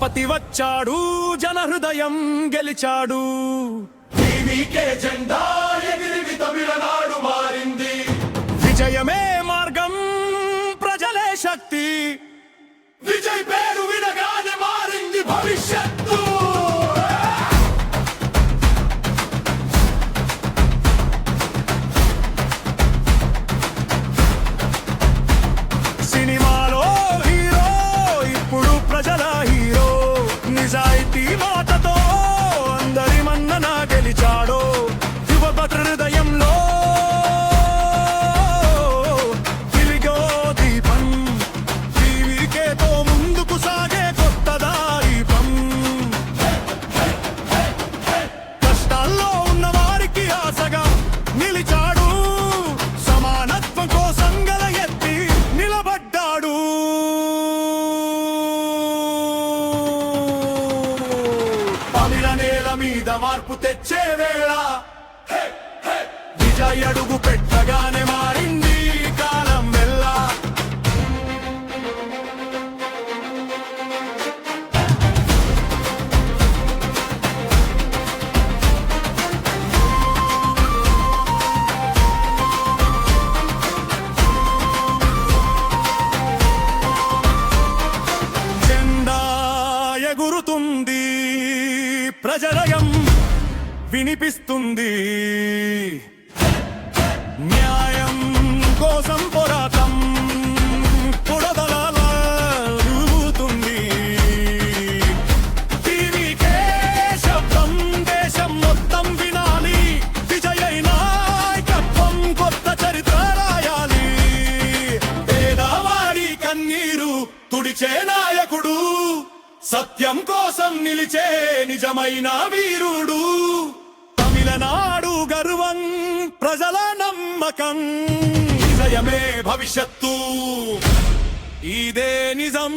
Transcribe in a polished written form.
దళపతి వచ్చాడు, జన హృదయం గెలిచాడు. టీవీకే జెండా ఎగిరి తమిళనాడు మారింది. విజయమే మార్గం, ప్రజలే శక్తి. విజయ్ పేరు వినగానే మారింది భవిష్యత్తు. సినిమాలో హీరో ఇప్పుడు ప్రజల హీరో. నిజాయితీ మాటతో అందరి మన్నన గెలిచాడో. యువత హృదయంలో వెలిగో దీపం. టీవీకేతో ముందుకు సాగే కొత్త దీపం. కష్టాల్లో ఉన్న వారికి ఆశగా నిలిచాడు. సమానత్వం కోసం గల ఎత్తి నిలబడ్డాడు. తమిళ నేల మీద మార్పు తెచ్చే వేళ విజయ్ అడుగు పెట్టగానే మారింది కాలం వెళ్ళా. జెండా ఎగురుతుంది, ప్రజలయం వినిపిస్తుంది. న్యాయం కోసం పోరాటం పొడదలూతుంది. టీవీకే శబ్దం దేశం మొత్తం వినాలి. విజయ్ నాయకత్వం కొత్త చరిత్ర రాయాలి. పేదవాడి కన్నీరు తుడిచే నాయకుడు. సత్యం కోసం నిలిచే నిజమైన వీరుడు. తమిళనాడు గర్వం, ప్రజల నమ్మకం. విజయమే భవిష్యత్తు, ఇదే నిజం.